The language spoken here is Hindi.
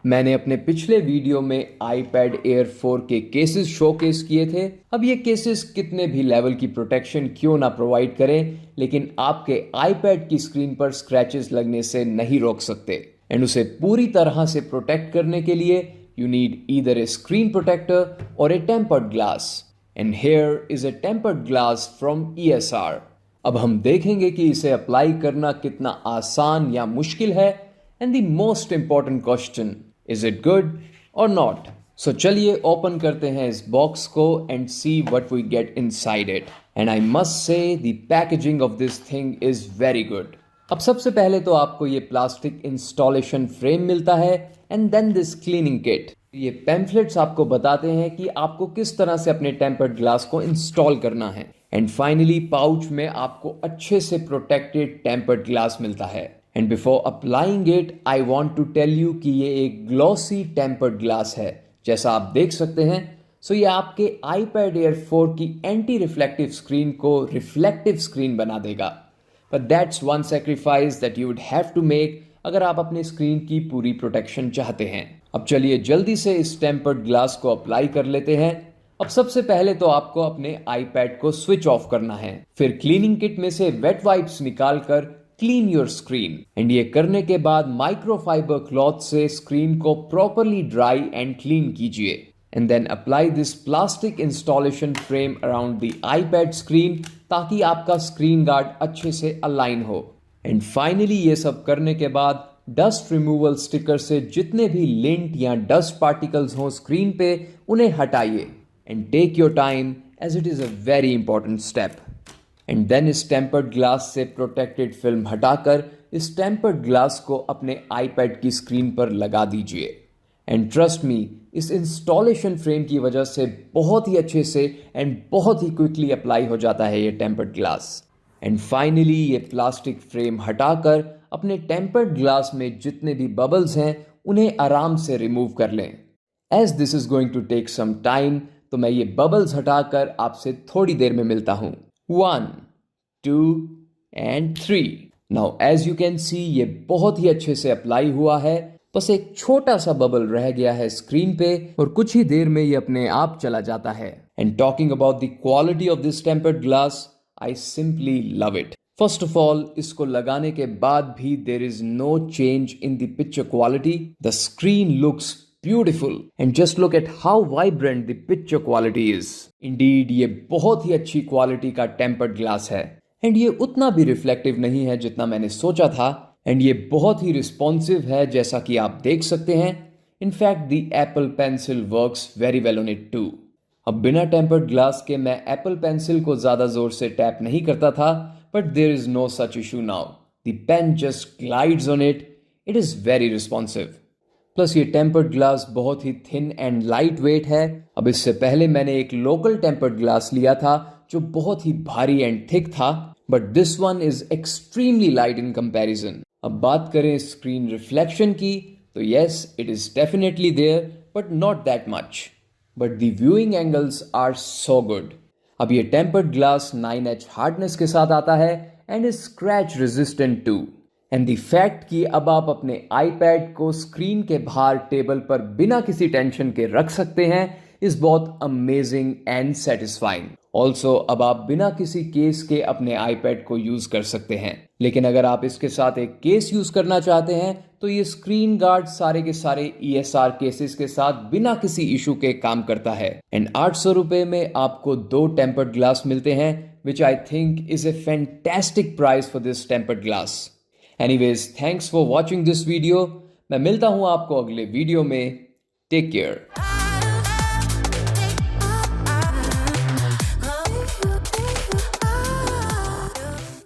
मैंने अपने पिछले वीडियो में iPad Air 4 के केसेस शोकेस किए थे। अब ये केसेस कितने भी लेवल की प्रोटेक्शन क्यों ना प्रोवाइड करें, लेकिन आपके iPad की स्क्रीन पर स्क्रैचेस लगने से नहीं रोक सकते। एंड उसे पूरी तरह से प्रोटेक्ट करने के लिए you need either a screen protector और a tempered glass. And here is a tempered glass from ESR। अब हम देखेंगे कि इसे अप्लाई करना कितना आसान या मुश्किल है। And the most important question, is it good or not? So चलिए ओपन करते हैं इस बॉक्स को and see what we get inside it. And I must say the packaging of this thing is very good. अब सबसे पहले तो आपको ये प्लास्टिक इंस्टॉलेशन फ्रेम मिलता है and then this cleaning kit. ये पैम्फलेट्स आपको बताते हैं कि आपको किस तरह से अपने टेम्पर्ड ग्लास को इंस्टॉल करना है। एंड फाइनली पाउच में आपको अच्छे से प्रोटेक्टेड टेम्पर्ड ग्लास मिलता है। And before applying it I want to tell you कि ये एक ग्लॉसी टेम्पर्ड ग्लास है, जैसा आप देख सकते हैं। सो ये आपके iPad Air 4 की एंटी रिफ्लेक्टिव स्क्रीन को रिफ्लेक्टिव स्क्रीन बना देगा। But that's one sacrifice that you would have to make अगर आप अपनी स्क्रीन की पूरी प्रोटेक्शन चाहते हैं। अब चलिए जल्दी से इस टेम्पर्ड ग्लास को अप्लाई कर लेते हैं। अब सबसे पहले तो आपको अपने iPad को स्विच ऑफ करना है, फिर क्लीनिंग किट में से वेट वाइप्स निकालकर क्लीन योर स्क्रीन। एंड ये करने के बाद माइक्रोफाइबर क्लॉथ से स्क्रीन को प्रॉपरली ड्राई एंड क्लीन कीजिए। And then apply this plastic installation frame around the iPad screen ताकि आपका स्क्रीन गार्ड अच्छे से अलाइन हो। एंड फाइनली ये सब करने के बाद डस्ट रिमूवल स्टिकर से जितने भी लिंट या डस्ट पार्टिकल्स हों स्क्रीन पे उन्हें हटाइए। And take your time as it is a very important step. And then इस टेम्पर्ड ग्लास से प्रोटेक्टेड फिल्म हटाकर इस टेम्पर्ड ग्लास को अपने iPad की स्क्रीन पर लगा दीजिए। एंड ट्रस्ट मी, इस इंस्टॉलेशन फ्रेम की वजह से बहुत ही अच्छे से एंड बहुत ही क्विकली अप्लाई हो जाता है ये टेम्पर्ड ग्लास। एंड फाइनली ये प्लास्टिक फ्रेम हटाकर अपने टेम्पर्ड ग्लास में जितने भी बबल्स हैं उन्हें आराम से रिमूव कर लें। As this is going to take some time, तो मैं ये बबल्स हटाकर आपसे थोड़ी देर में मिलता हूँ। 1, 2 and 3। Now as you can see ये बहुत ही अच्छे से अप्लाई हुआ है, बस एक छोटा सा बबल रह गया है स्क्रीन पे और कुछ ही देर में ये अपने आप चला जाता है। And talking about the quality of this tempered glass, I simply love it. First of all, इसको लगाने के बाद भी there is no change in the picture quality. The screen looks beautiful and just look at how vibrant the picture quality is. Indeed, ये बहुत ही अच्छी क्वालिटी का टेम्पर्ड ग्लास है। एंड ये उतना भी रिफ्लेक्टिव नहीं है जितना मैंने सोचा था। एंड ये बहुत ही रिस्पॉन्सिव है, जैसा कि आप देख सकते हैं। In fact the Apple pencil works very well on it too. अब बिना टेम्पर्ड ग्लास के मैं एप्पल पेंसिल को ज़्यादा ज़ोर से टैप नहीं करता था, but there is no such issue now. The pen just glides on it. It is very responsive. Plus ये टेम्पर्ड ग्लास बहुत ही थिन एंड लाइट वेट है। अब इससे पहले मैंने एक लोकल टेम्पर्ड ग्लास लिया था जो बहुत ही भारी एंड थिक था, but this one is extremely light in comparison. अब बात करें स्क्रीन रिफ्लेक्शन की, तो yes, it is definitely there but not that much, but the viewing angles are so good. अब ये टेम्पर्ड ग्लास 9H हार्डनेस के साथ आता है and is scratch resistant too. And the fact कि अब आप अपने iPad को स्क्रीन के बाहर टेबल पर बिना किसी टेंशन के रख सकते हैं इज बहुत अमेजिंग एंड सेटिस्फाइंग। ऑल्सो अब आप बिना किसी केस के अपने iPad को यूज कर सकते हैं। लेकिन अगर आप इसके साथ एक केस यूज करना चाहते हैं तो ये स्क्रीन गार्ड सारे के सारे ESR केसेस के साथ बिना किसी इशू के काम करता है। एंड 800 रुपए में आपको 2 टेम्पर्ड ग्लास मिलते हैं, which I think is a fantastic price for this tempered glass. Anyways, thanks for watching this video. मैं मिलता हूँ आपको अगले वीडियो में। Take care.